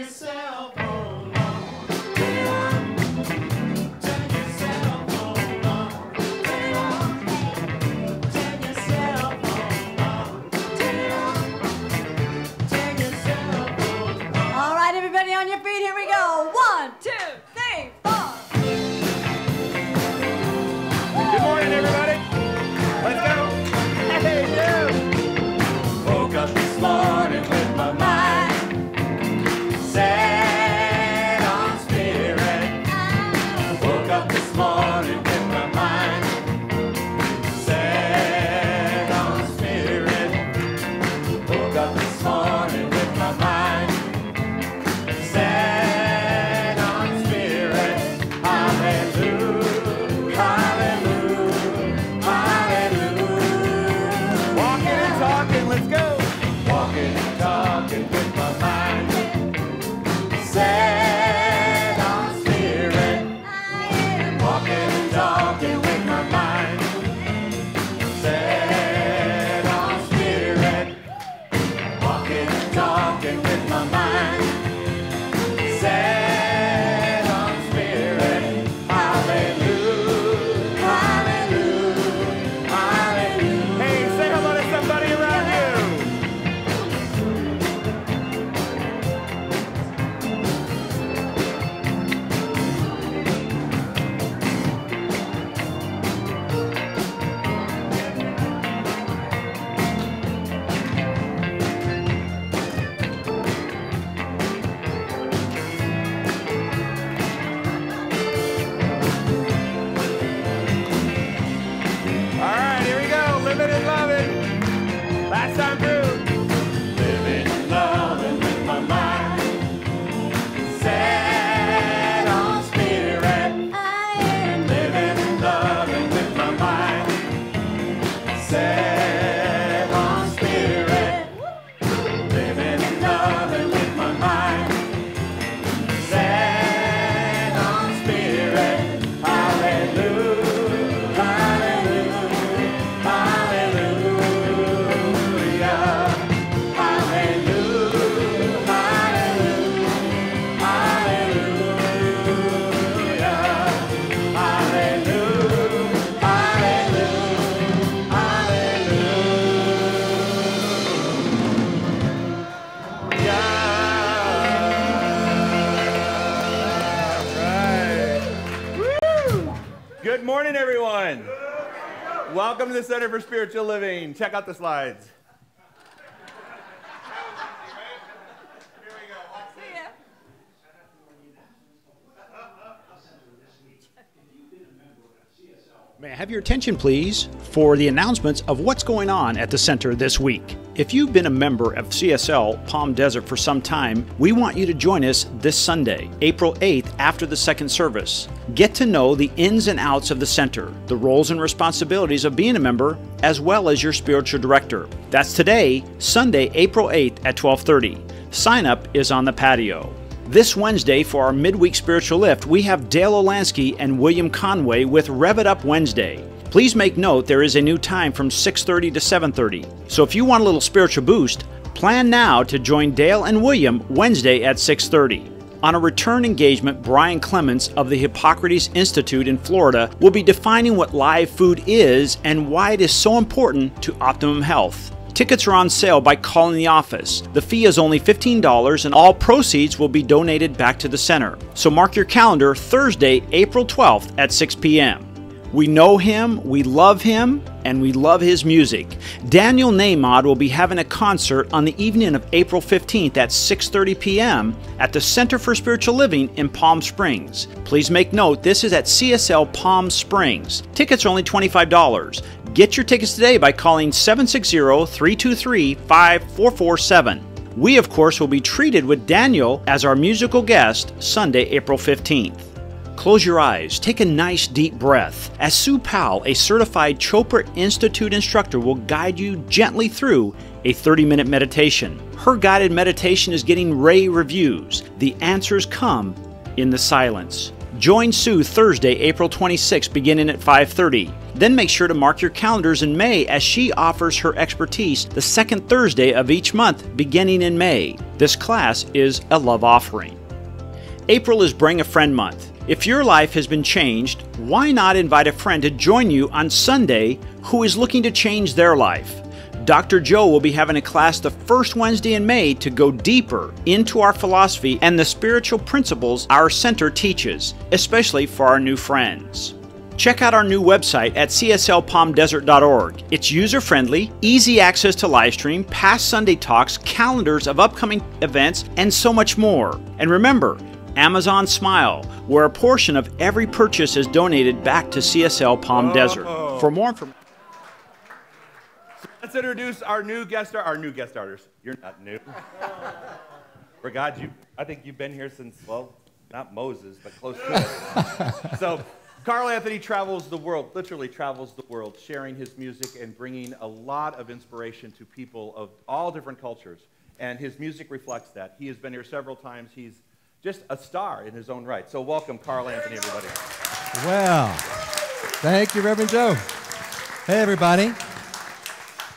cell phone on. Turn it on. Turn your cell phone on. Turn it on. Turn your cell phone on. Turn it on. Turn your cell phone on. All right, everybody on your feet, here we go. 1, 2, 3, 4. Good morning, everybody. Let's go. Hey, you. Woke up this morning with my mind set on spirit. Woke up this morning with my mind set on spirit. Woke up this morning with my mind set on spirit. Hallelujah, hallelujah, hallelujah. Walking and talking. Let's go. Walking and talking with my mind set on spirit. Walking and talking with my mind set on spirit. Walking and talking with my mind set on spirit. Hallelujah, hallelujah, hallelujah. Hey, say hello to somebody around you. All right, here we go. Living and loving. Last time through. Living and loving with my mind set on spirit. Living and loving with my mind set on spirit. Living and loving with my mind set on spirit. Hallelujah, hallelujah, hallelujah, hallelujah, hallelujah, hallelujah, hallelujah, Right. Woo! Good morning, everyone. Welcome to the Center for Spiritual Living. Check out the slides. May I have your attention, please, for the announcements of what's going on at the center this week. If you've been a member of CSL Palm Desert for some time, we want you to join us this Sunday, April 8th, after the second service. Get to know the ins and outs of the center, the roles and responsibilities of being a member, as well as your spiritual director. That's today, Sunday, April 8th at 12:30. Sign up is on the patio. This Wednesday for our midweek spiritual lift, we have Dale Olansky and William Conway with Rev It Up Wednesday. Please make note there is a new time from 6:30 to 7:30. So if you want a little spiritual boost, plan now to join Dale and William Wednesday at 6:30. On a return engagement, Brian Clements of the Hippocrates Institute in Florida will be defining what live food is and why it is so important to optimum health. Tickets are on sale by calling the office. The fee is only $15 and all proceeds will be donated back to the center. So mark your calendar Thursday, April 12th at 6 p.m. We know him, we love him, and we love his music. Daniel Nahmod will be having a concert on the evening of April 15th at 6:30 p.m. at the Center for Spiritual Living in Palm Springs. Please make note, this is at CSL Palm Springs. Tickets are only $25. Get your tickets today by calling 760-323-5447. We, of course, will be treated with Daniel as our musical guest Sunday, April 15th. Close your eyes, take a nice deep breath, as Sue Powell, a certified Chopra Institute instructor, will guide you gently through a 30-minute meditation. Her guided meditation is getting rave reviews. The answers come in the silence. Join Sue Thursday, April 26, beginning at 5:30. Then make sure to mark your calendars in May as she offers her expertise the second Thursday of each month beginning in May. This class is a love offering. April is Bring a Friend Month. If your life has been changed, why not invite a friend to join you on Sunday who is looking to change their life? Dr. Joe will be having a class the first Wednesday in May to go deeper into our philosophy and the spiritual principles our center teaches, especially for our new friends. Check out our new website at cslpalmdesert.org. It's user-friendly, easy access to livestream, past Sunday talks, calendars of upcoming events, and so much more. And remember, Amazon Smile, where a portion of every purchase is donated back to CSL Palm Desert. For more information, Let's introduce our new guest starters. You're not new. For God, I think you've been here since, well, not Moses, but close to it. So, Carl Anthony travels the world, literally travels the world, sharing his music and bringing a lot of inspiration to people of all different cultures. And his music reflects that. He has been here several times. He's just a star in his own right. So welcome, Carl Anthony, everybody. Well, thank you, Reverend Joe. Hey, everybody.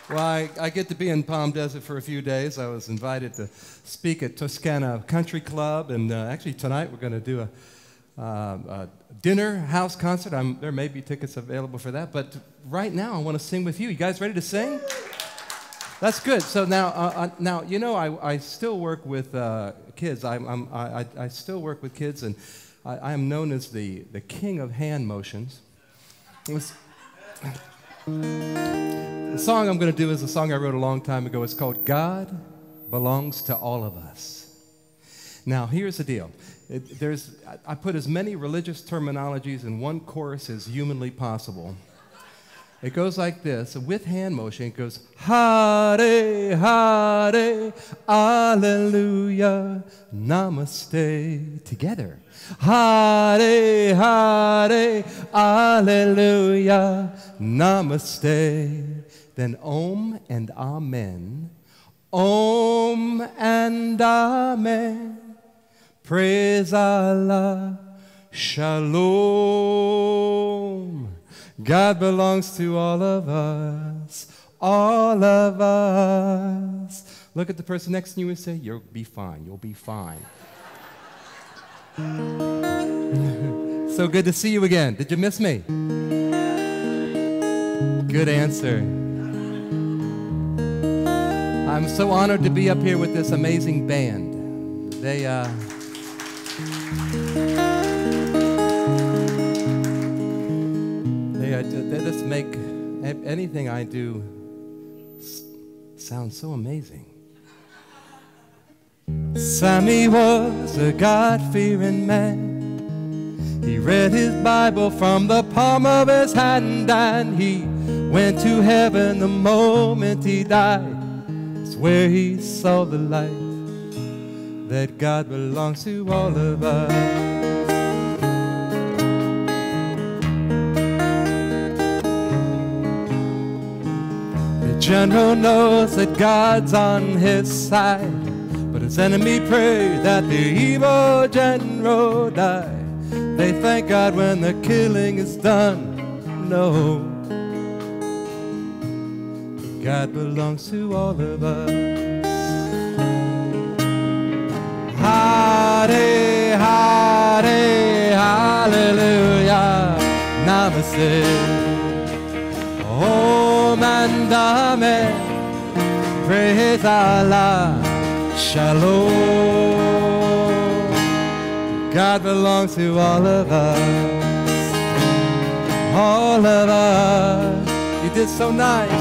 Well, I get to be in Palm Desert for a few days. I was invited to speak at Toscana Country Club, and actually tonight we're going to do a dinner house concert. There may be tickets available for that, but right now I want to sing with you. You guys ready to sing? That's good. So now you know I still work with kids. I still work with kids, and I am known as the king of hand motions. The song I'm going to do is a song I wrote a long time ago. It's called God Belongs to All of Us. Now, here's the deal. I put as many religious terminologies in one chorus as humanly possible. It goes like this. With hand motion, it goes, Hare, Hare, Alleluia, Namaste. Together. Hare, Hare, Alleluia, Namaste. Then Om and Amen. Om and Amen. Praise Allah. Shalom. God belongs to all of us. All of us. Look at the person next to you and say, you'll be fine. You'll be fine. So good to see you again. Did you miss me? Good answer. I'm so honored to be up here with this amazing band. They just make anything I do sound so amazing. Sammy was a God-fearing man. He read his Bible from the palm of his hand, and he went to heaven the moment he died. It's where he saw the light that God belongs to all of us. The general knows that God's on his side, but his enemy prayed that the evil general die. They thank God when the killing is done. No, God belongs to all of us. Hare, Hare, Hallelujah, Namaste. Om and Amen. Praise Allah. Shalom. God belongs to all of us. All of us. You did so nice.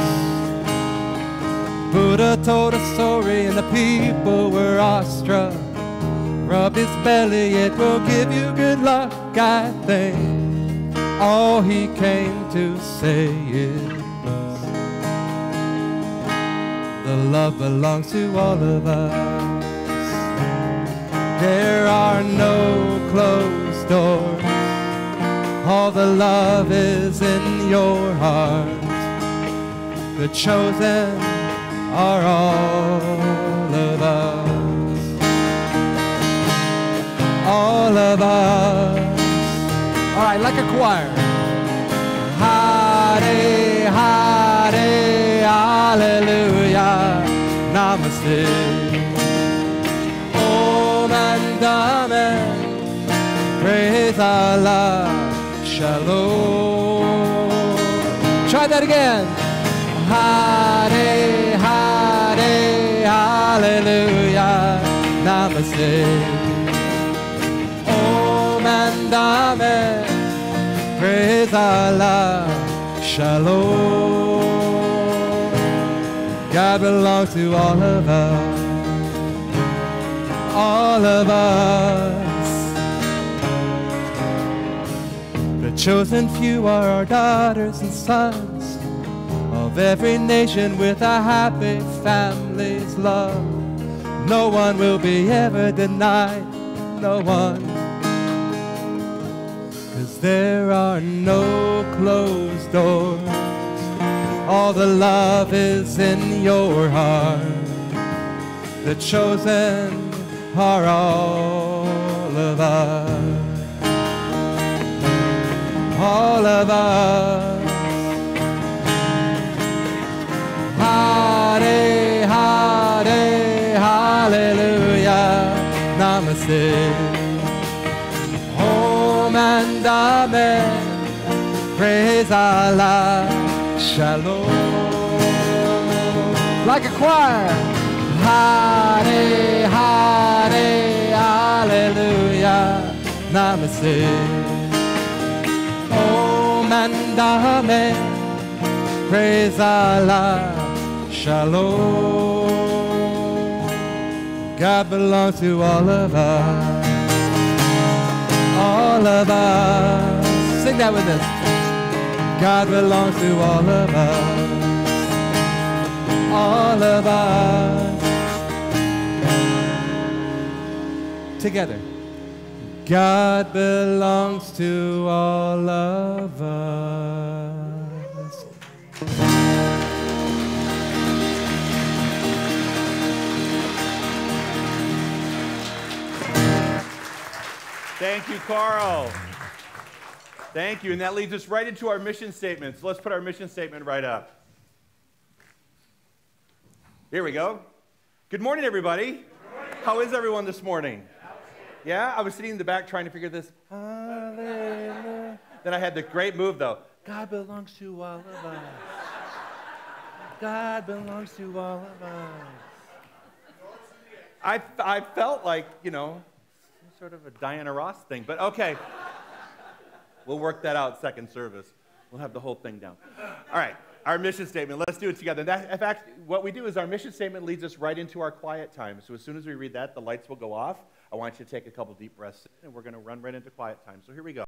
Buddha told a story and the people were awestruck. Rub his belly, it will give you good luck, I think. All he came to say is the love belongs to all of us. There are no closed doors. All the love is in your heart. The chosen are all of us. All of us. All right, like a choir. Hare, Hare, Hallelujah, Namaste. and amen. Praise Allah, shalom. Try that again. Hare, Hare, hallelujah, namaste. Om and amen. Praise Allah, shalom. God belongs to all of us. All of us. The chosen few are our daughters and sons of every nation with a happy family's love. No one will be ever denied, no one. 'Cause there are no closed doors. All the love is in your heart. The chosen are all of us. All of us. Hare, Hare, hallelujah, namaste. Om and amen. Praise Allah, shalom. Like a choir. Hare, Hare, hallelujah, namaste. Om and amen. Praise Allah, shalom. God belongs to all of us. All of us. Sing that with us. God belongs to all of us. All of us. Together. God belongs to all of us. Thank you, Carl. Thank you. And that leads us right into our mission statement. So let's put our mission statement right up. Here we go. Good morning, everybody. Good morning. How is everyone this morning? Yeah, I was sitting in the back trying to figure this. Hallelujah. Then I had the great move, though. God belongs to all of us. God belongs to all of us. I felt like, you know, sort of a Diana Ross thing, but okay. We'll work that out second service. We'll have the whole thing down. All right, our mission statement. Let's do it together. In fact, what we do is our mission statement leads us right into our quiet time. So as soon as we read that, the lights will go off. I want you to take a couple deep breaths, and we're going to run right into quiet time. So here we go.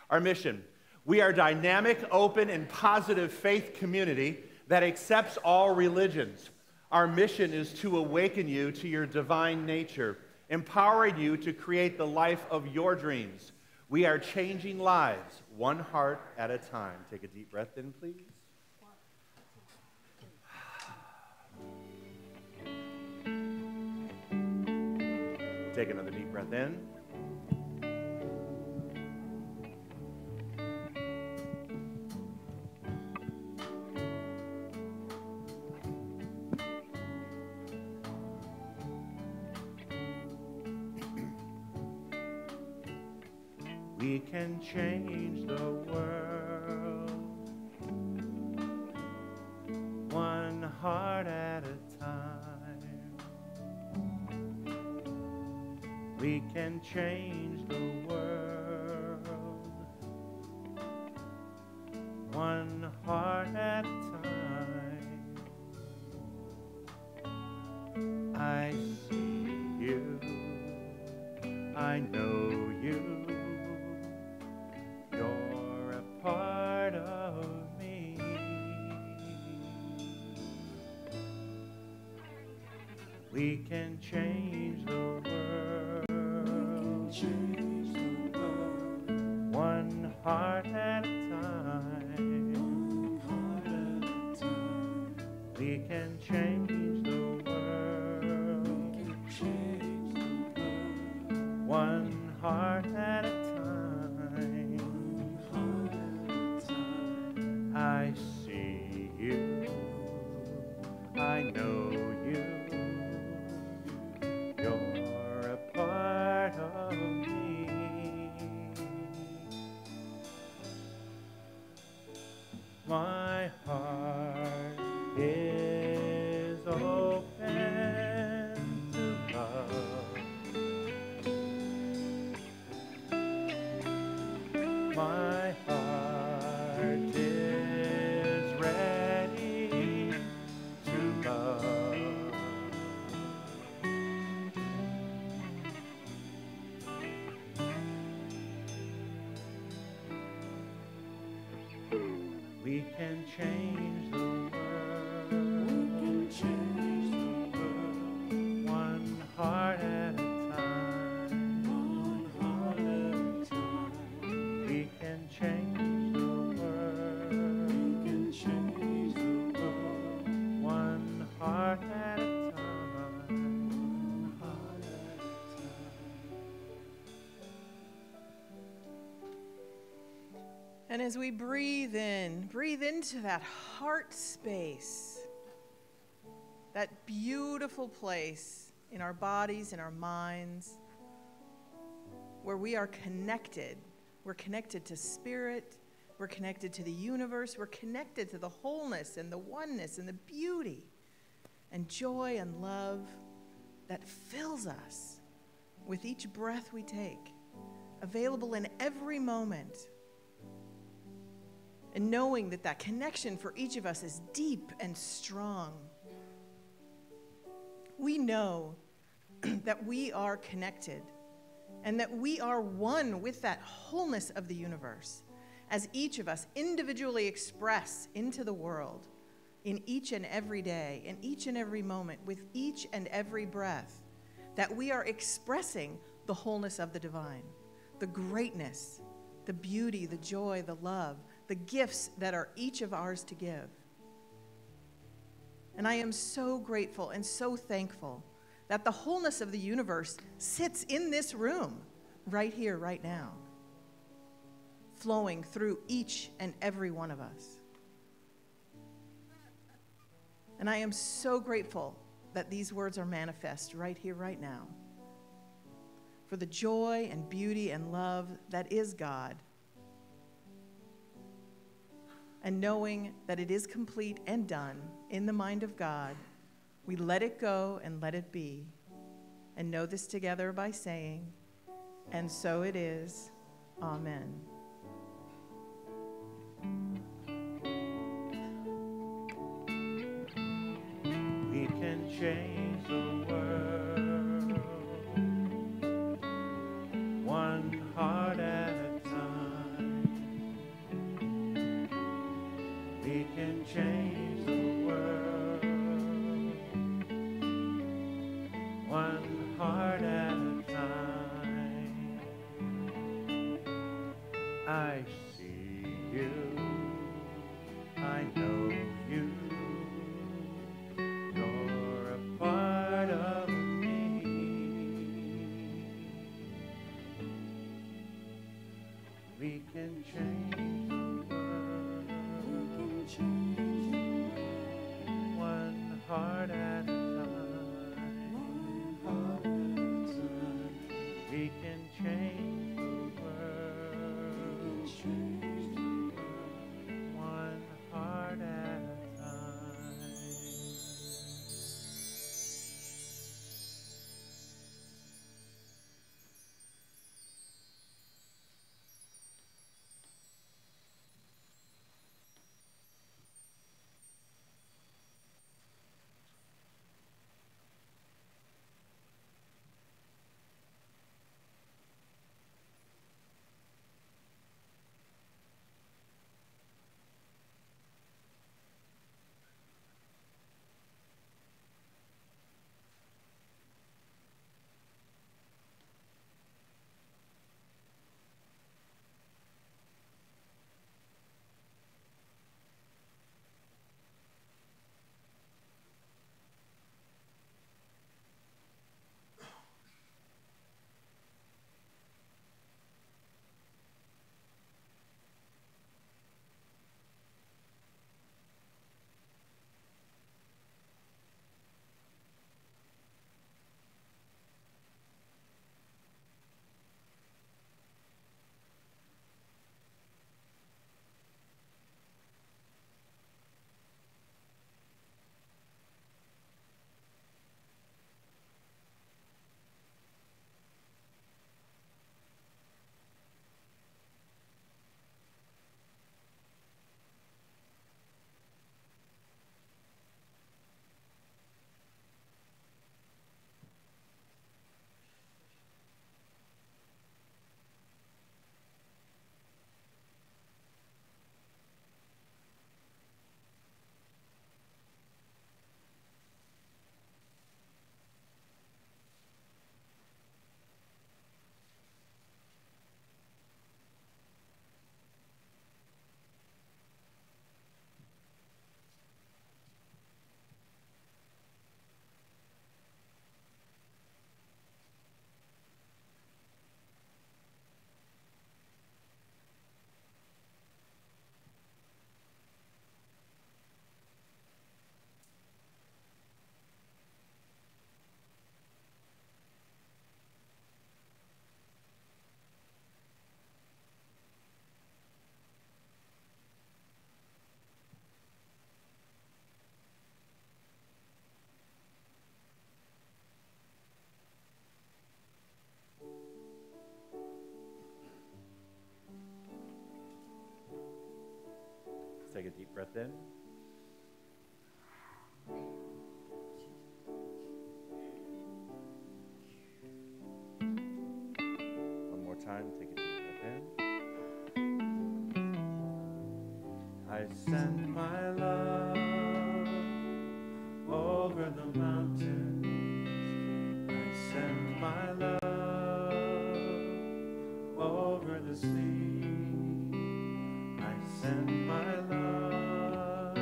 Our mission. We are a dynamic, open, and positive faith community that accepts all religions. Our mission is to awaken you to your divine nature, empowering you to create the life of your dreams. We are changing lives, one heart at a time. Take a deep breath in, please. Take another deep breath in. We can change the world, one heart at a time. We can change the world, one heart at a time. I see you, I know you. You're a part of me. We can change the world. One heart at a time. We can change the world. One heart at a time. I see you, I know you, you're a part of can change the world. We can change the world. One heart at a time. One heart at a time. We can change the world. We can change the world. One heart at a time. One heart at a time. And as we breathe into that heart space, that beautiful place in our bodies, in our minds, where we are connected. We're connected to spirit. We're connected to the universe. We're connected to the wholeness and the oneness and the beauty and joy and love that fills us with each breath we take, available in every moment. And knowing that that connection for each of us is deep and strong. We know that we are connected and that we are one with that wholeness of the universe as each of us individually express into the world in each and every day, in each and every moment, with each and every breath, that we are expressing the wholeness of the divine, the greatness, the beauty, the joy, the love, the gifts that are each of ours to give. And I am so grateful and so thankful that the wholeness of the universe sits in this room, right here, right now, flowing through each and every one of us. And I am so grateful that these words are manifest right here, right now, for the joy and beauty and love that is God. And knowing that it is complete and done in the mind of God, we let it go and let it be. And know this together by saying, and so it is. Amen. We can change the world. One heart at a time. We can change the world. One heart at a time. I see you. I know you. You're a part of me. We can change the world. We can change the world. One heart at a time. One heart at a time. We can change the world. Change the world. One heart at a time. deep breath in. One more time, take a deep breath in. I send my love over the mountains. I send my love over the sea. I send my love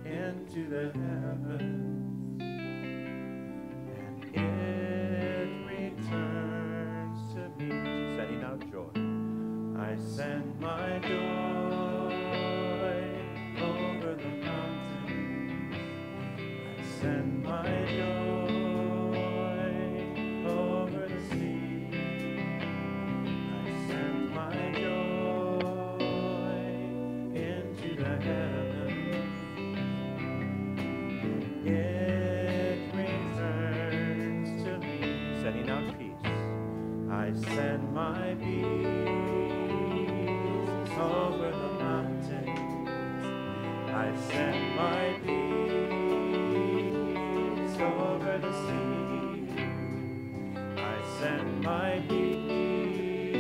into the heavens, and it returns to me. Sending out joy. I send my joy over the mountains. I send my joy over the sea. I send my joy into the heavens. It returns to me. Sending out peace. I send my peace over the mountains. I send my peace over the sea. I send my peace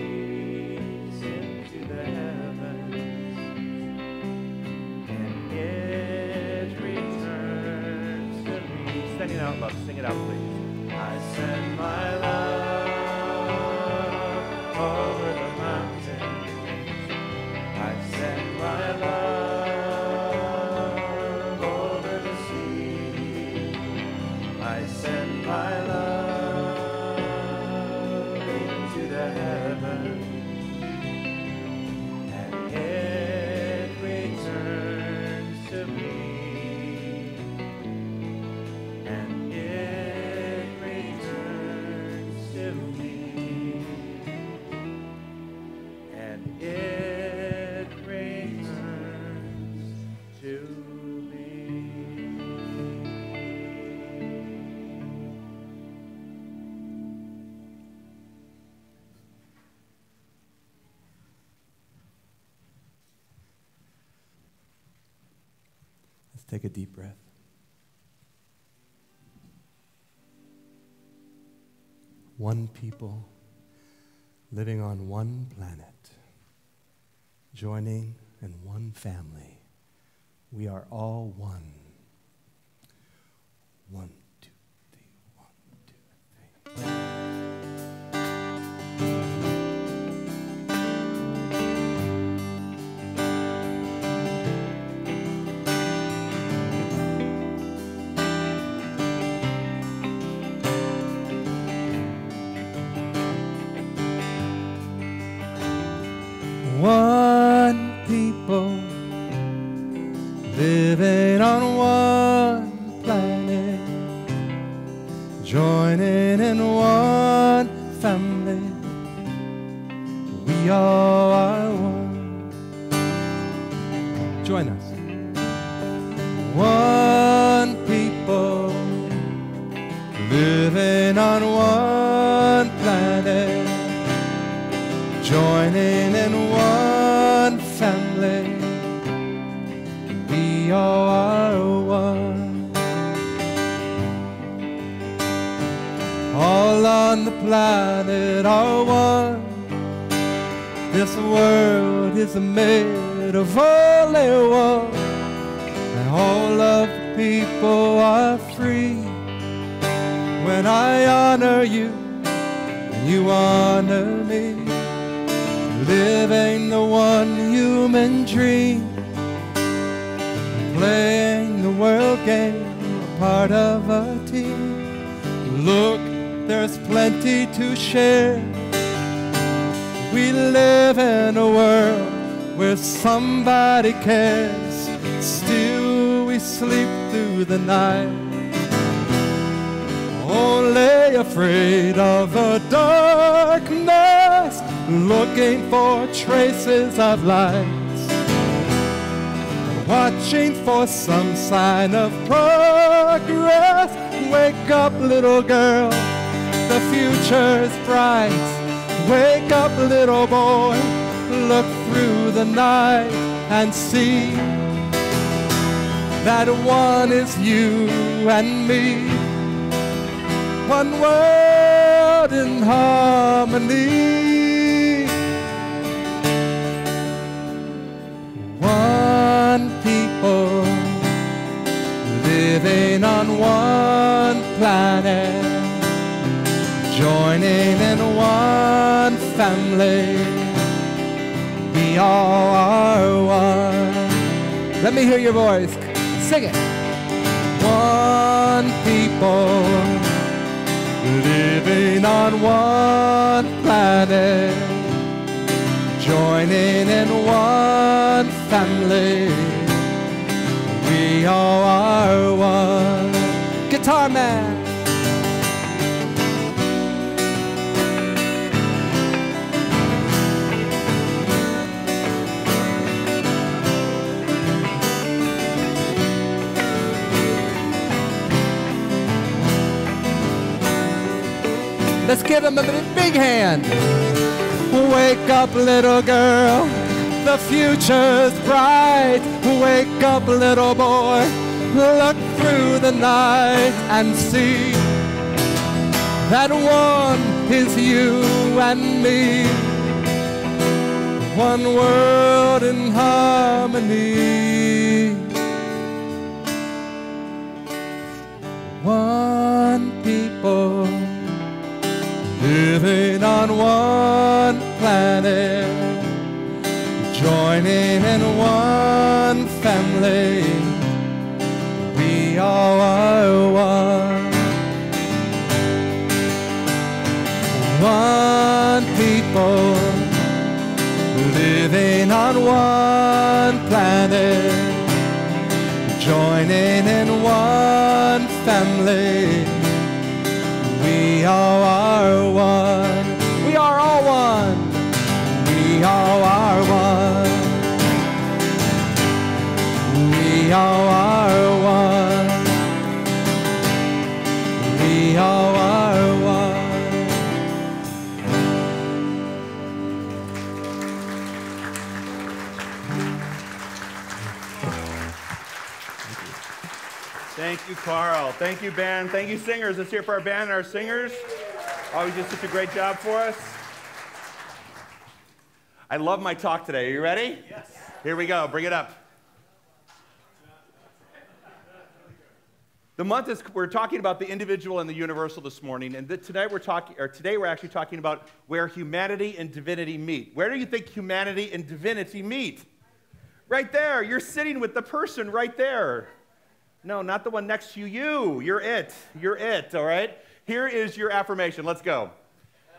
into the heavens, and it returns to me. Sending out love, sing it out, please. I send my love over the mountains. I send my love over the sea. I send my love into the heavens, and it returns to me. And it returns to me. And it returns to me. Let's take a deep breath. One people living on one planet, joining in one family. We are all one. 1, 2, 3, 1, 2, 3. One people living on one planet, joining in one family. We all are one. Join us. One people living on one planet, joining in one family. We all are one. All on the planet are one. This world is made of only one. And all of the people are free. When I honor you and you honor me, living the one human dream, playing the world game, a part of a team. Look, there's plenty to share. We live in a world where somebody cares. Still we sleep through the night, only afraid of the darkness, looking for traces of light, watching for some sign of progress. Wake up, little girl, the future's bright. Wake up, little boy, look through the night and see That one is you and me. One world in harmony. One people living on one planet, joining in one family. We all are one. Let me hear your voice. Sing it. One people living on one planet, joining in one family. We all are one. Guitar man. Let's give him a big hand. Wake up, little girl, the future's bright. Wake up, little boy, look through the night and see that one is you and me. One world in harmony. One people living on one planet, joining in one family. We all are one. One people living on one planet, joining in one family. We all are one. We are all one. We all are one. We all are one. We all are one. Thank you, Carl. Thank you, band. Thank you, singers. Let's hear it for our band and our singers. Always did such a great job for us. I love my talk today. Are you ready? Yes. Here we go. Bring it up. The month is, we're talking about the individual and the universal this morning, and today we're actually talking about where humanity and divinity meet. Where do you think humanity and divinity meet? Right there. You're sitting with the person right there. No, not the one next to you. You're it. You're it, all right? Here is your affirmation. Let's go.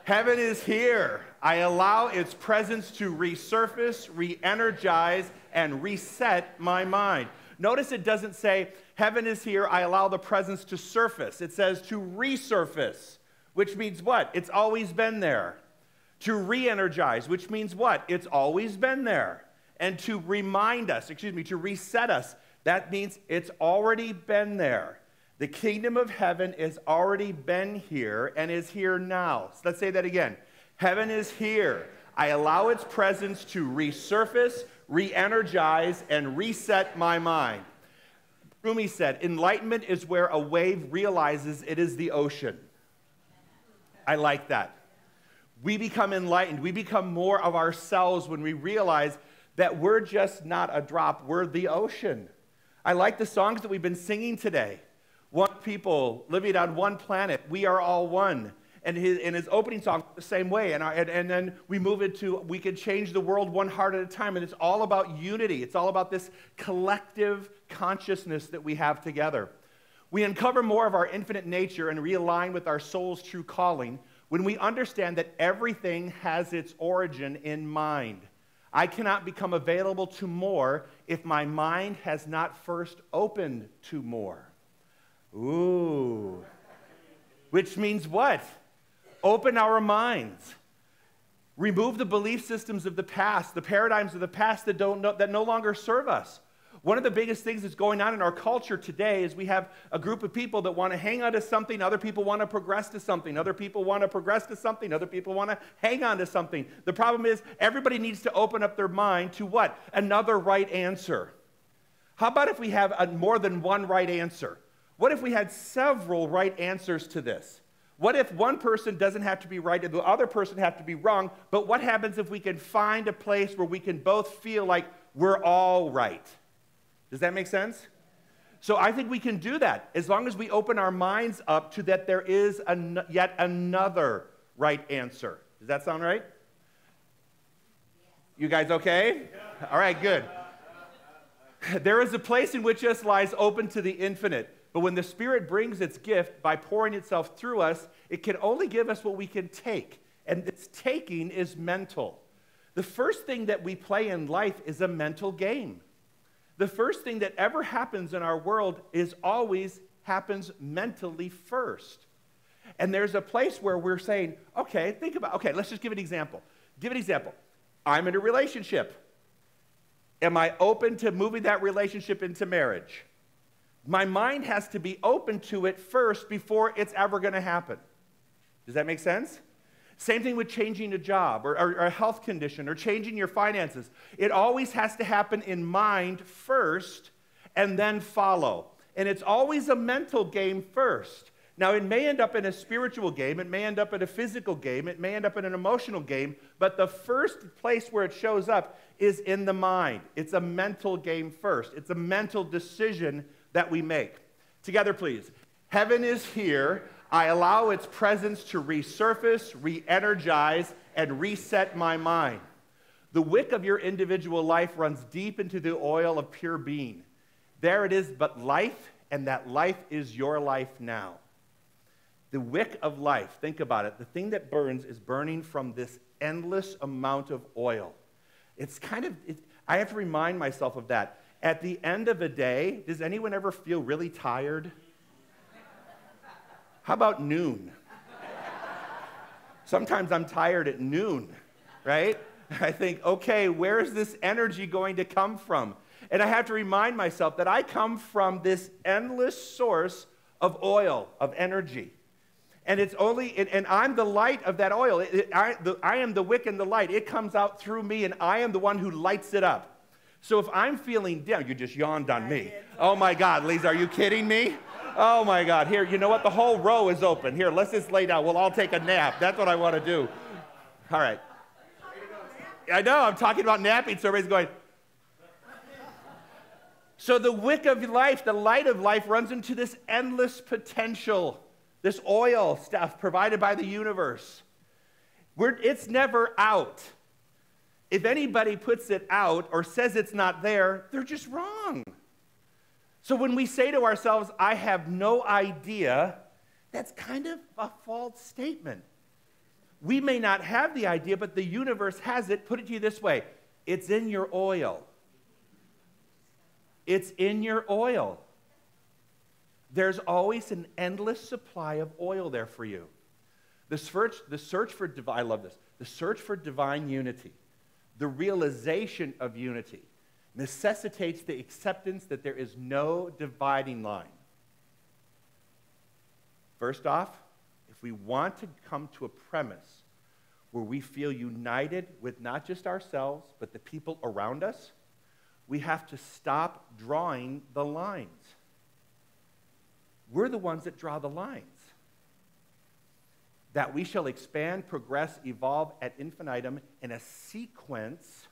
Heaven is here. I allow its presence to resurface, re-energize, and reset my mind. Notice it doesn't say, heaven is here, I allow the presence to surface. It says to resurface, which means what? It's always been there. To re-energize, which means what? It's always been there. And to remind us, to reset us, that means it's already been there. The kingdom of heaven has already been here and is here now. So let's say that again. Heaven is here. I allow its presence to resurface, re-energize, and reset my mind. Rumi said, enlightenment is where a wave realizes it is the ocean. I like that. We become enlightened. We become more of ourselves when we realize that we're just not a drop. We're the ocean. I like the songs that we've been singing today. One people living on one planet. We are all one. And his opening song the same way. And then we move it to we can change the world one heart at a time. And it's all about unity. It's all about this collective consciousness that we have together. We uncover more of our infinite nature and realign with our soul's true calling when we understand that everything has its origin in mind. I cannot become available to more if my mind has not first opened to more. Ooh. Which means what? Open our minds. Remove the belief systems of the past, the paradigms of the past that no longer serve us. One of the biggest things that's going on in our culture today is we have a group of people that want to hang on to something, other people want to progress to something, other people want to progress to something, other people want to hang on to something. The problem is everybody needs to open up their mind to what? Another right answer. How about if we have more than one right answer? What if we had several right answers to this? What if one person doesn't have to be right and the other person have to be wrong, but what happens if we can find a place where we can both feel like we're all right? Does that make sense? So I think we can do that as long as we open our minds up to that there is yet another right answer. Does that sound right? You guys okay? All right, good. There is a place in which us lies open to the infinite. But when the Spirit brings its gift by pouring itself through us, it can only give us what we can take. And this taking is mental. The first thing that we play in life is a mental game. The first thing that ever happens in our world is always happens mentally first. And there's a place where we're saying, okay, let's just give an example. Give an example. I'm in a relationship. Am I open to moving that relationship into marriage? My mind has to be open to it first before it's ever going to happen. Does that make sense? Same thing with changing a job or a health condition or changing your finances. It always has to happen in mind first and then follow. And it's always a mental game first. Now, it may end up in a spiritual game. It may end up in a physical game. It may end up in an emotional game. But the first place where it shows up is in the mind. It's a mental game first. It's a mental decision that we make. Together, please. Heaven is here. I allow its presence to resurface, re-energize, and reset my mind. The wick of your individual life runs deep into the oil of pure being. There it is, but life, and that life is your life now. The wick of life, think about it. The thing that burns is burning from this endless amount of oil. I have to remind myself of that. At the end of a day, does anyone ever feel really tired? How about noon? Sometimes I'm tired at noon, right? I think, okay, where is this energy going to come from? And I have to remind myself that I come from this endless source of oil, of energy. And it's only, and I'm the light of that oil. I am the wick and the light. It comes out through me, and I am the one who lights it up. So if I'm feeling down, you just yawned on me. Oh my God, Lisa, are you kidding me? Oh my God, here, you know what? The whole row is open. Here, let's just lay down. We'll all take a nap. That's what I want to do. All right. I know, I'm talking about napping, so everybody's going. So the wick of life, the light of life runs into this endless potential, this oil stuff provided by the universe. It's never out. If anybody puts it out or says it's not there, they're just wrong. So when we say to ourselves, I have no idea, that's kind of a false statement. We may not have the idea, but the universe has it. Put it to you this way. It's in your oil. It's in your oil. There's always an endless supply of oil there for you. The search for divine, I love this, the search for divine unity, the realization of unity, necessitates the acceptance that there is no dividing line. First off, if we want to come to a premise where we feel united with not just ourselves, but the people around us, we have to stop drawing the lines. We're the ones that draw the lines. That we shall expand, progress, evolve ad infinitum in a sequence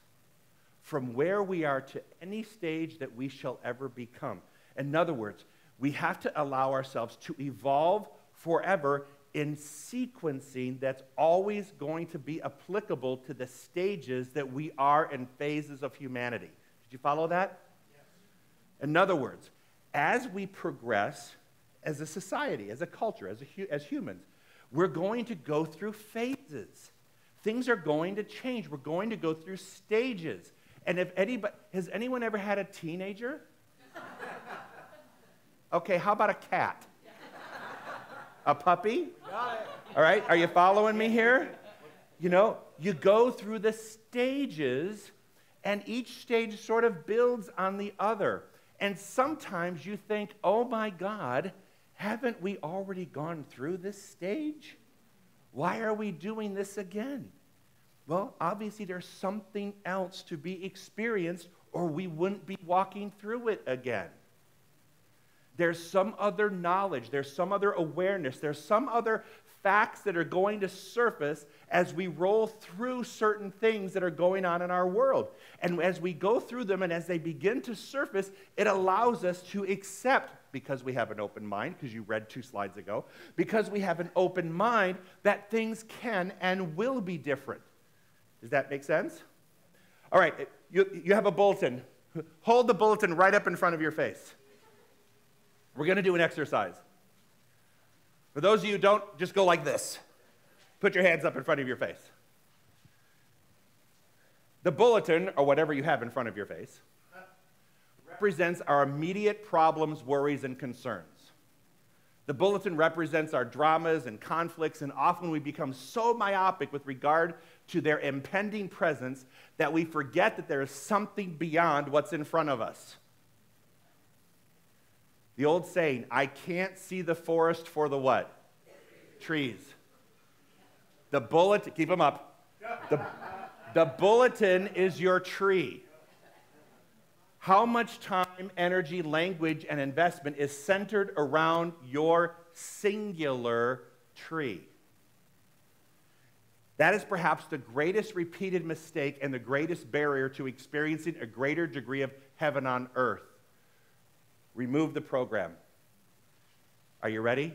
from where we are to any stage that we shall ever become. In other words, we have to allow ourselves to evolve forever in sequencing that's always going to be applicable to the stages that we are in phases of humanity. Did you follow that? Yes. In other words, as we progress as a society, as a culture, as humans, we're going to go through phases. Things are going to change. We're going to go through stages. And has anyone ever had a teenager? Okay, how about a cat? A puppy? All right, are you following me here? You know, you go through the stages, and each stage sort of builds on the other. And sometimes you think, oh my God, haven't we already gone through this stage? Why are we doing this again? Well, obviously there's something else to be experienced or we wouldn't be walking through it again. There's some other knowledge, there's some other awareness, there's some other facts that are going to surface as we roll through certain things that are going on in our world. And as we go through them and as they begin to surface, it allows us to accept, because we have an open mind, because you read 2 slides ago, because we have an open mind, that things can and will be different. Does that make sense? All right, you have a bulletin. Hold the bulletin right up in front of your face. We're going to do an exercise. For those of you who don't, just go like this. Put your hands up in front of your face. The bulletin, or whatever you have in front of your face, represents our immediate problems, worries, and concerns. The bulletin represents our dramas and conflicts, and often we become so myopic with regard to their impending presence that we forget that there is something beyond what's in front of us. The old saying, I can't see the forest for the what? Trees. The bulletin, keep them up. The bulletin is your tree. How much time, energy, language, and investment is centered around your singular tree? That is perhaps the greatest repeated mistake and the greatest barrier to experiencing a greater degree of heaven on earth. Remove the program. Are you ready?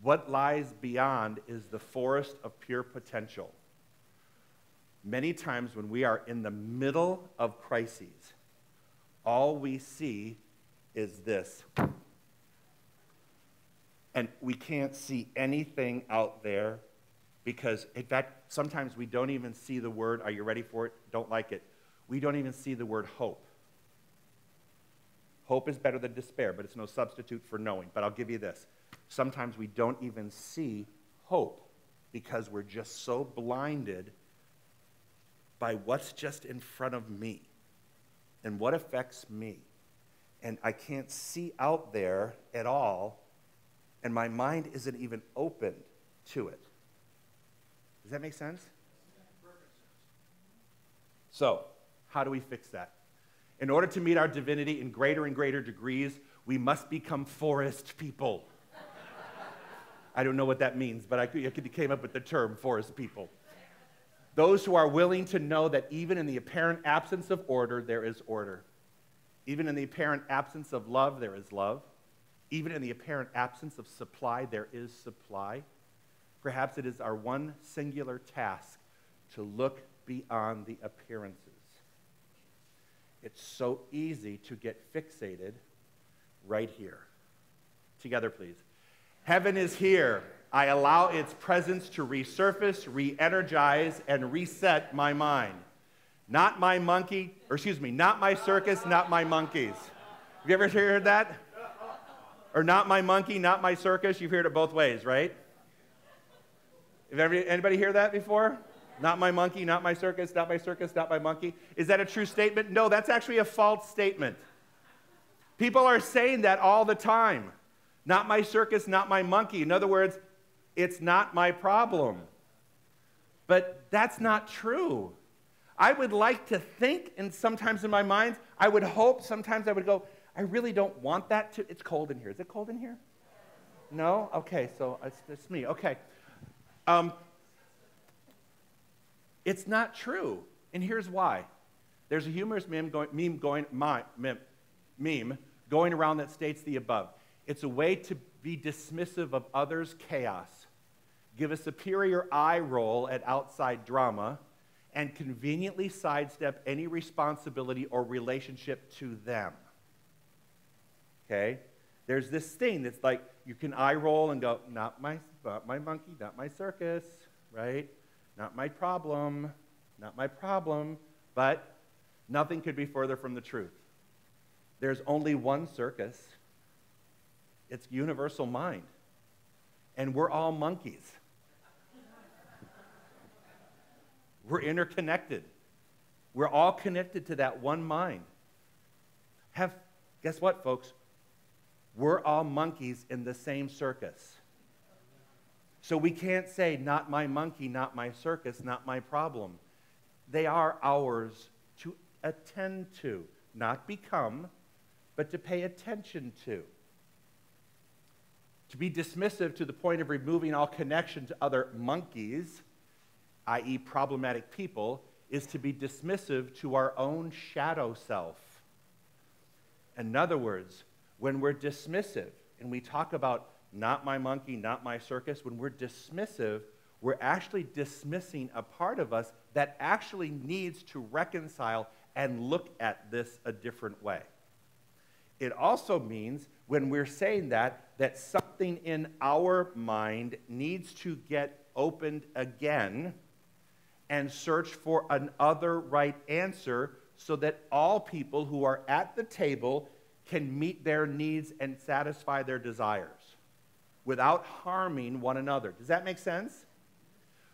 What lies beyond is the forest of pure potential. Many times when we are in the middle of crises, all we see is this. And we can't see anything out there because, in fact, sometimes we don't even see the word, are you ready for it? Don't like it. We don't even see the word hope. Hope is better than despair, but it's no substitute for knowing. But I'll give you this. Sometimes we don't even see hope because we're just so blinded by what's just in front of me and what affects me. And I can't see out there at all, and my mind isn't even open to it. Does that make sense? So, how do we fix that? In order to meet our divinity in greater and greater degrees, we must become forest people. I don't know what that means, but I came up with the term forest people. Those who are willing to know that even in the apparent absence of order, there is order. Even in the apparent absence of love, there is love. Even in the apparent absence of supply, there is supply. Perhaps it is our one singular task to look beyond the appearances. It's so easy to get fixated right here. Together, please. Heaven is here. I allow its presence to resurface, re-energize, and reset my mind. Not my monkey, or excuse me, not my circus, not my monkeys. Have you ever heard that? Or not my monkey, not my circus. You've heard it both ways, right? Anybody hear that before? Not my monkey, not my circus, not my circus, not my monkey. Is that a true statement? No, that's actually a false statement. People are saying that all the time. Not my circus, not my monkey. In other words, it's not my problem. But that's not true. I would like to think, and sometimes in my mind, I would hope, sometimes I would go, I really don't want that to, it's cold in here. Is it cold in here? No? Okay, so it's me. Okay. It's not true, and here's why. There's a humorous meme going around that states the above. It's a way to be dismissive of others' chaos, give a superior eye roll at outside drama, and conveniently sidestep any responsibility or relationship to them. Okay? There's this thing that's like you can eye roll and go, not my monkey, not my circus, right? Not my problem, but nothing could be further from the truth. There's only one circus. It's universal mind. And we're all monkeys. We're interconnected. We're all connected to that one mind. Guess what, folks? We're all monkeys in the same circus. So we can't say, not my monkey, not my circus, not my problem. They are ours to attend to, not become, but to pay attention to. To be dismissive to the point of removing all connection to other monkeys, i.e. problematic people, is to be dismissive to our own shadow self. In other words, when we're dismissive and we talk about not my monkey, not my circus, when we're dismissive, we're actually dismissing a part of us that actually needs to reconcile and look at this a different way. It also means when we're saying that something in our mind needs to get opened again and search for another right answer so that all people who are at the table can meet their needs and satisfy their desires without harming one another. Does that make sense?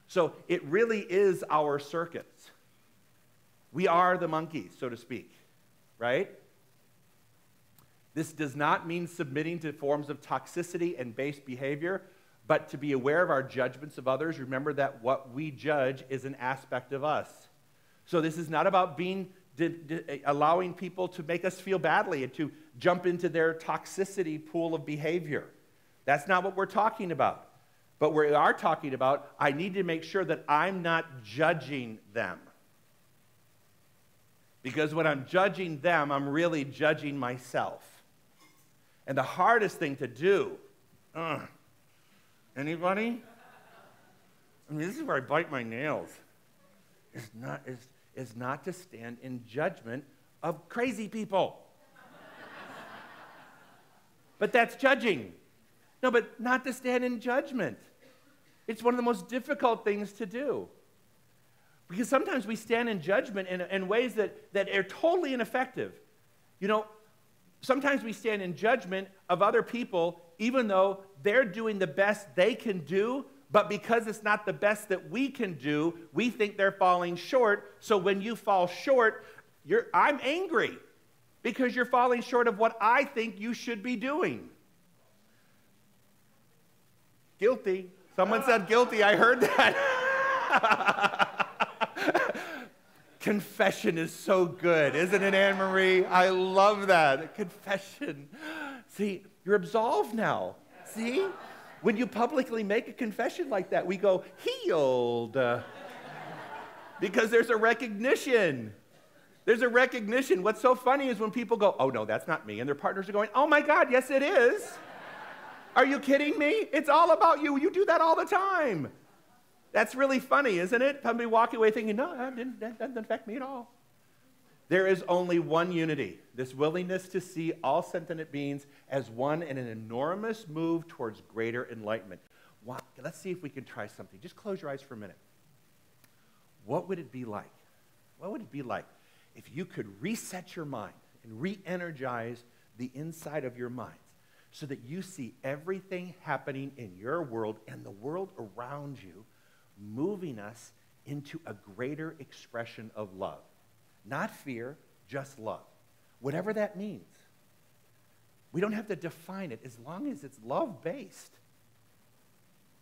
So it really is our circus. We are the monkeys, so to speak, right? This does not mean submitting to forms of toxicity and base behavior, but to be aware of our judgments of others. Remember that what we judge is an aspect of us. So this is not about allowing people to make us feel badly and to jump into their toxicity pool of behavior. That's not what we're talking about. But we are talking about, I need to make sure that I'm not judging them. Because when I'm judging them, I'm really judging myself. And the hardest thing to do, anybody? I mean, this is where I bite my nails, is not to stand in judgment of crazy people. But that's judging. No, but not to stand in judgment. It's one of the most difficult things to do. Because sometimes we stand in judgment in ways that are totally ineffective. You know, sometimes we stand in judgment of other people even though they're doing the best they can do, but because it's not the best that we can do, we think they're falling short. So when you fall short, I'm angry because you're falling short of what I think you should be doing. Guilty. Someone said guilty. I heard that. Confession is so good, isn't it, Anne Marie? I love that. Confession. See, you're absolved now. See? When you publicly make a confession like that, we go, healed. Because there's a recognition. There's a recognition. What's so funny is when people go, oh, no, that's not me. And their partners are going, oh, my God, yes, it is. Are you kidding me? It's all about you. You do that all the time. That's really funny, isn't it? Somebody walking away thinking, no, that didn't affect me at all. There is only one unity, this willingness to see all sentient beings as one in an enormous move towards greater enlightenment. Let's see if we can try something. Just close your eyes for a minute. What would it be like? What would it be like if you could reset your mind and re-energize the inside of your minds so that you see everything happening in your world and the world around you moving us into a greater expression of love? Not fear, just love. Whatever that means. We don't have to define it as long as it's love-based.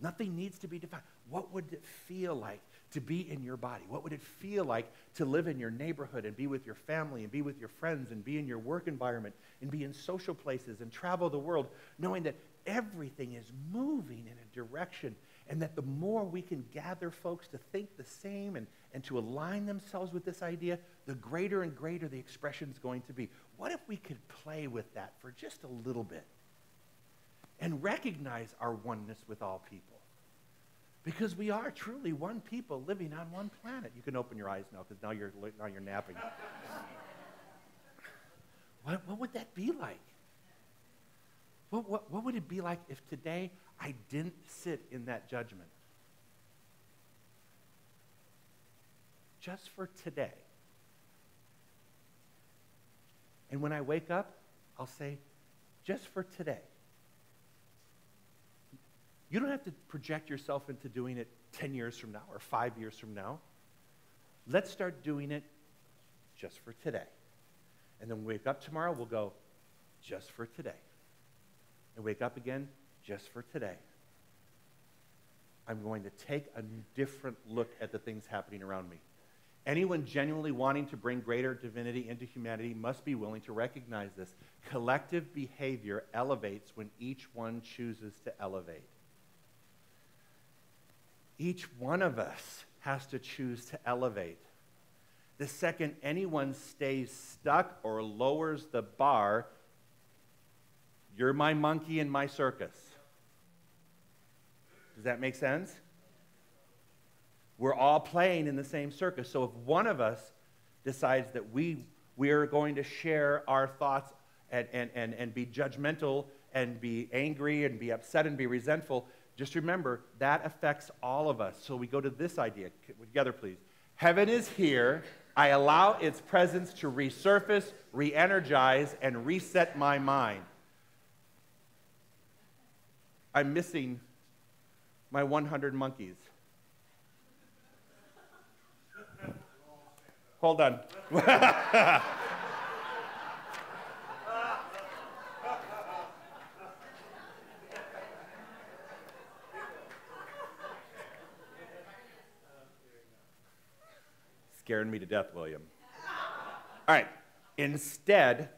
Nothing needs to be defined. What would it feel like to be in your body? What would it feel like to live in your neighborhood and be with your family and be with your friends and be in your work environment and be in social places and travel the world, knowing that everything is moving in a direction and that the more we can gather folks to think the same and to align themselves with this idea, the greater and greater the expression is going to be. What if we could play with that for just a little bit and recognize our oneness with all people? Because we are truly one people living on one planet. You can open your eyes now because now you're napping. What would that be like? What would it be like if today I didn't sit in that judgment? Just for today. And when I wake up, I'll say, just for today. You don't have to project yourself into doing it 10 years from now or 5 years from now. Let's start doing it just for today. And then when we wake up tomorrow, we'll go, just for today. And wake up again, just for today. I'm going to take a different look at the things happening around me. Anyone genuinely wanting to bring greater divinity into humanity must be willing to recognize this. Collective behavior elevates when each one chooses to elevate. Each one of us has to choose to elevate. The second anyone stays stuck or lowers the bar, you're my monkey in my circus. Does that make sense? We're all playing in the same circus. So if one of us decides that we are going to share our thoughts and be judgmental and be angry and be upset and be resentful, just remember that affects all of us. So we go to this idea. Together, please. Heaven is here. I allow its presence to resurface, re-energize, and reset my mind. I'm missing my 100 monkeys. Hold on. Scaring me to death, William. All right. Instead,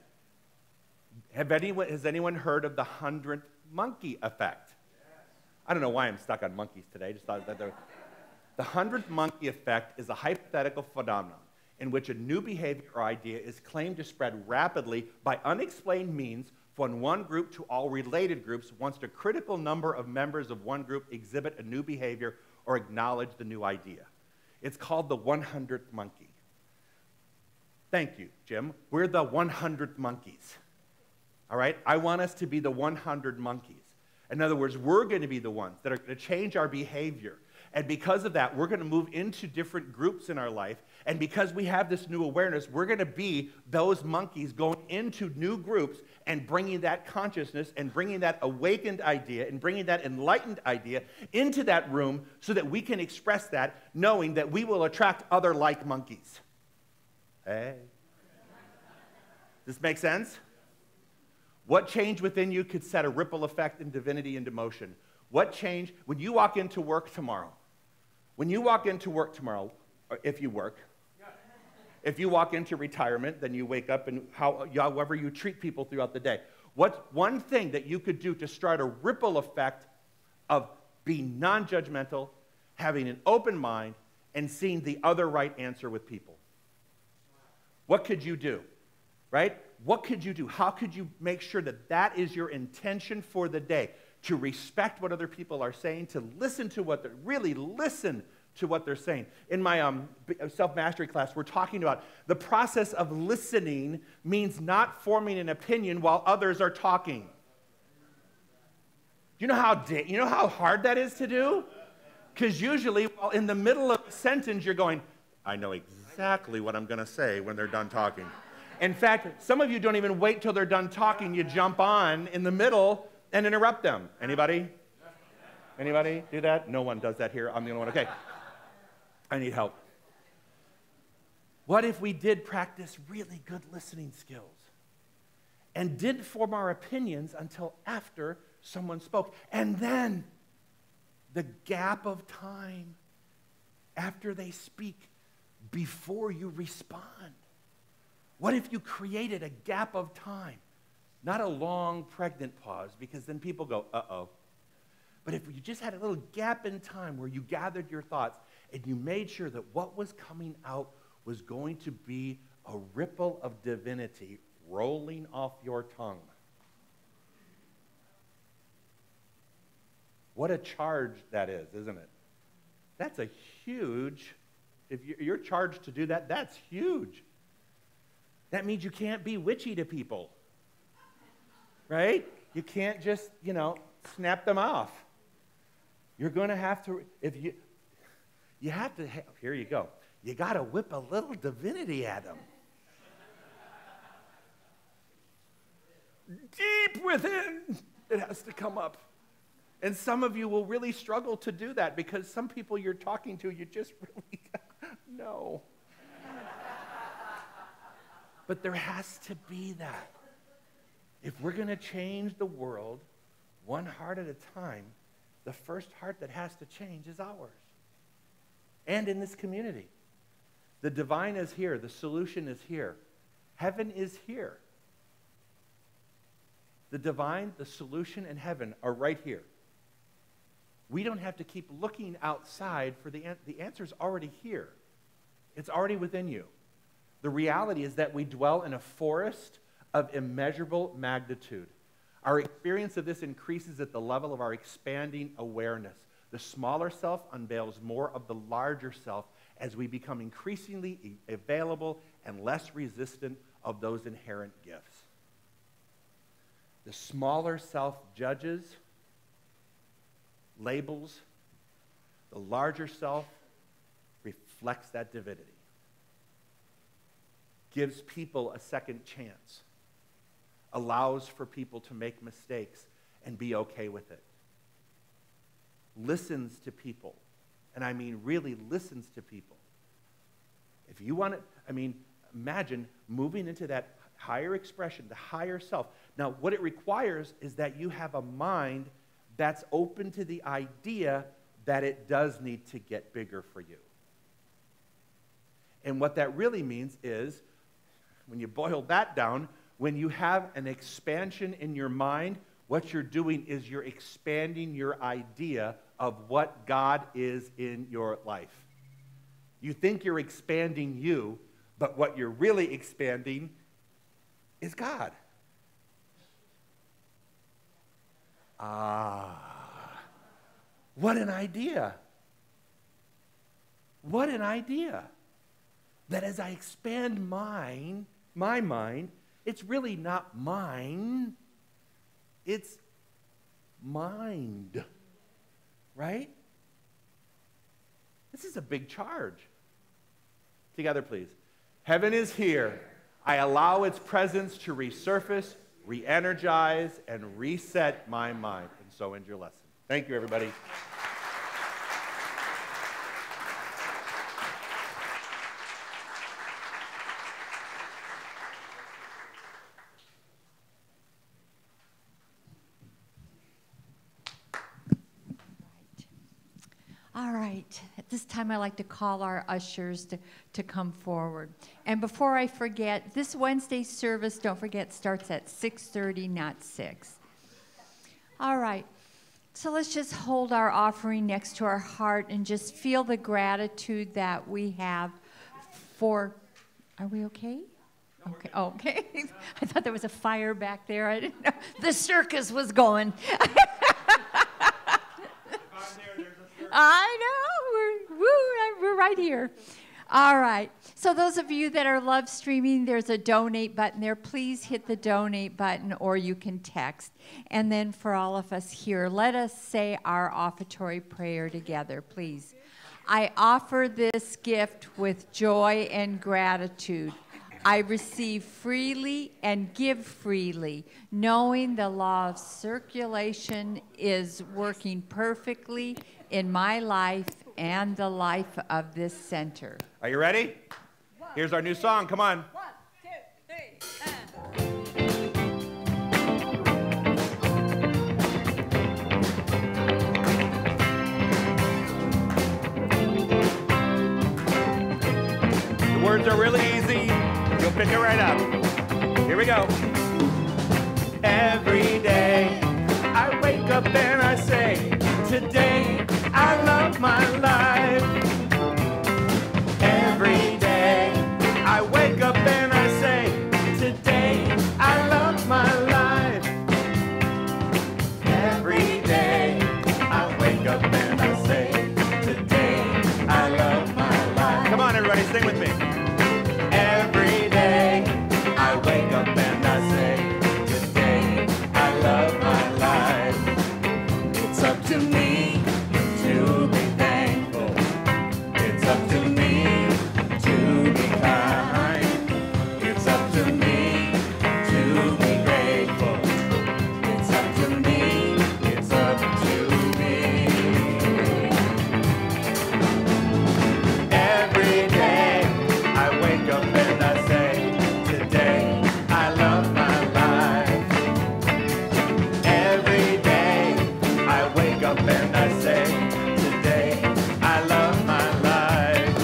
has anyone heard of the 100th monkey effect? I don't know why I'm stuck on monkeys today. I just thought that the 100th monkey effect is a hypothetical phenomenon in which a new behavior or idea is claimed to spread rapidly by unexplained means from one group to all related groups once a critical number of members of one group exhibit a new behavior or acknowledge the new idea. It's called the 100th monkey. Thank you, Jim. We're the 100th monkeys. All right? I want us to be the 100 monkeys. In other words, we're going to be the ones that are going to change our behavior. And because of that, we're going to move into different groups in our life. And because we have this new awareness, we're going to be those monkeys going into new groups and bringing that consciousness and bringing that awakened idea and bringing that enlightened idea into that room so that we can express that, knowing that we will attract other like monkeys. Hey. Does this make sense? What change within you could set a ripple effect in divinity into motion? What change, when you walk into work tomorrow, or if you work, if you walk into retirement, then you wake up and however you treat people throughout the day. What's one thing that you could do to start a ripple effect of being non-judgmental, having an open mind, and seeing the other right answer with people? What could you do, right? What could you do? How could you make sure that that is your intention for the day? To respect what other people are saying, to listen to what they're, really listen to what they're saying. In my self-mastery class, we're talking about the process of listening means not forming an opinion while others are talking. You know how hard that is to do? Because usually, while in the middle of a sentence, you're going, I know exactly what I'm going to say when they're done talking. In fact, some of you don't even wait till they're done talking. You jump on in the middle and interrupt them. Anybody? Anybody do that? No one does that here. I'm the only one. Okay. I need help. What if we did practice really good listening skills and didn't form our opinions until after someone spoke? And then the gap of time after they speak before you respond. What if you created a gap of time? Not a long, pregnant pause, because then people go, uh-oh. But if you just had a little gap in time where you gathered your thoughts and you made sure that what was coming out was going to be a ripple of divinity rolling off your tongue. What a charge that is, isn't it? That's a huge, if you're charged to do that, that's huge. That means you can't be witchy to people. Right? You can't just, snap them off. You're going to have to, here you go. You got to whip a little divinity at them. Deep within, it has to come up. And some of you will really struggle to do that because some people you're talking to, you just really, no. But there has to be that. If we're going to change the world one heart at a time, the first heart that has to change is ours. And in this community. The divine is here. The solution is here. Heaven is here. The divine, the solution, and heaven are right here. We don't have to keep looking outside for the answer's already here. It's already within you. The reality is that we dwell in a forest of immeasurable magnitude. Our experience of this increases at the level of our expanding awareness. The smaller self unveils more of the larger self as we become increasingly available and less resistant of those inherent gifts. The smaller self judges, labels. The larger self reflects that divinity. Gives people a second chance. Allows for people to make mistakes and be okay with it. Listens to people. And I mean really listens to people. If you want to, imagine moving into that higher expression, the higher self. Now, what it requires is that you have a mind that's open to the idea that it does need to get bigger for you. And what that really means is, when you boil that down, when you have an expansion in your mind, what you're doing is you're expanding your idea of what God is in your life. You think you're expanding you, but what you're really expanding is God. What an idea. What an idea. That as I expand my mind, it's really not mine, it's mind. Right? This is a big charge. Together, please. Heaven is here. I allow its presence to resurface, re-energize, and reset my mind. And so ends your lesson. Thank you, everybody. All right. At this time, I like to call our ushers to come forward. And before I forget, this Wednesday service, don't forget, starts at 6:30, not 6. All right. So let's just hold our offering next to our heart and just feel the gratitude that we have for. Are we okay? Okay. Okay. I thought there was a fire back there. I didn't know. The circus was going. I know, we're right here. All right, so those of you that are live streaming, there's a donate button there. Please hit the donate button or you can text. And then for all of us here, let us say our offertory prayer together, please. I offer this gift with joy and gratitude. I receive freely and give freely, knowing the law of circulation is working perfectly in my life and the life of this center. Are you ready? Here's our new song. Come on. 1, 2, 3, The words are really easy. You'll pick it right up. Here we go. Every day I wake up and I say, today I love my life. Every day I wake up and I say, today I love my life. Every day I wake up and I say, today I love my life. Come on, everybody, sing with me. Every day I wake up and I say, today I love my life. It's up to me to be thankful. It's up to me to be kind. It's up to me to be grateful. It's up to me. It's up to me. Every day I wake up and I say, today I love my life. Every day I wake up and I say, today I love my life.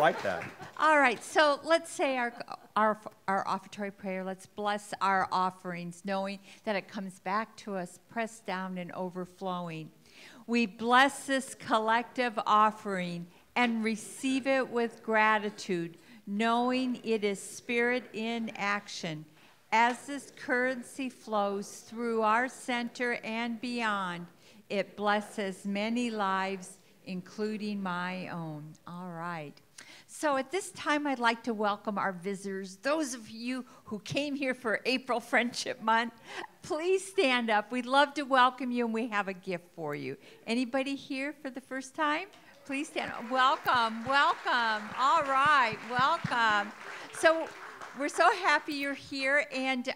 like that. All right, so let's say our offertory prayer. Let's bless our offerings, knowing that it comes back to us, pressed down and overflowing. We bless this collective offering and receive it with gratitude, knowing it is spirit in action. As this currency flows through our center and beyond, it blesses many lives, including my own. All right. So at this time, I'd like to welcome our visitors. Those of you who came here for April Friendship Month, please stand up. We'd love to welcome you, and we have a gift for you. Anybody here for the first time? Please stand up. Welcome, welcome. All right, welcome. So we're so happy you're here, and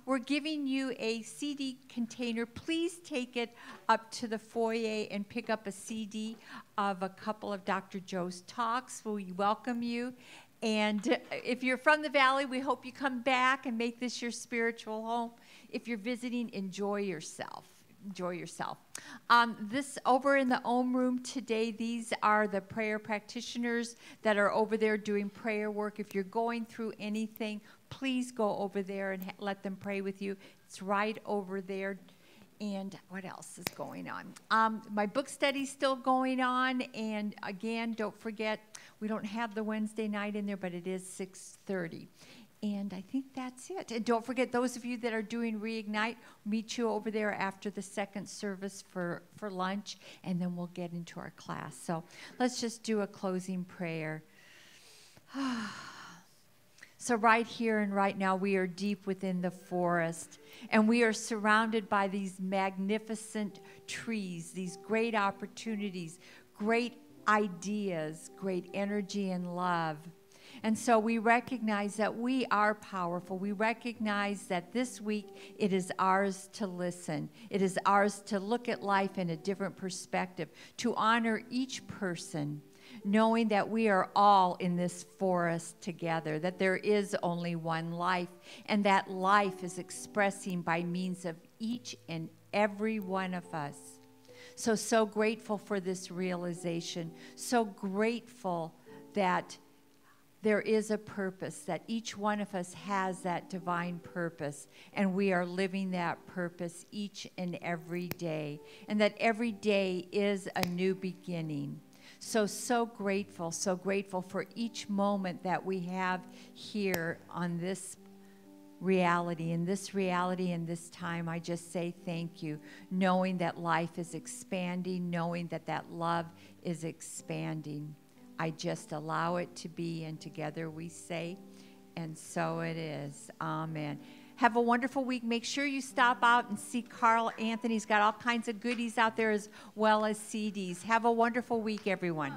we're giving you a CD container. Please take it up to the foyer and pick up a CD of a couple of Dr. Joe's talks. We welcome you. And if you're from the Valley, we hope you come back and make this your spiritual home. If you're visiting, enjoy yourself. Enjoy yourself. This over in the Om room today, these are the prayer practitioners that are over there doing prayer work. If you're going through anything, please go over there and let them pray with you. It's right over there. And what else is going on? My book study's still going on. And again, don't forget, we don't have the Wednesday night in there, but it is 6:30. And I think that's it. And don't forget, those of you that are doing Reignite, meet you over there after the second service for lunch, and then we'll get into our class. So let's just do a closing prayer. So right here and right now, we are deep within the forest, and we are surrounded by these magnificent trees, these great opportunities, great ideas, great energy and love. And so we recognize that we are powerful. We recognize that this week it is ours to listen. It is ours to look at life in a different perspective, to honor each person, knowing that we are all in this forest together, that there is only one life, and that life is expressing by means of each and every one of us. So grateful for this realization, so grateful that there is a purpose, that each one of us has that divine purpose, and we are living that purpose each and every day, and that every day is a new beginning. So grateful for each moment that we have here on this reality. In this reality, in this time, I just say thank you, knowing that life is expanding, knowing that that love is expanding. I just allow it to be, and together we say, and so it is. Amen. Have a wonderful week. Make sure you stop out and see Carl Anthony. He's got all kinds of goodies out there as well as CDs. Have a wonderful week, everyone.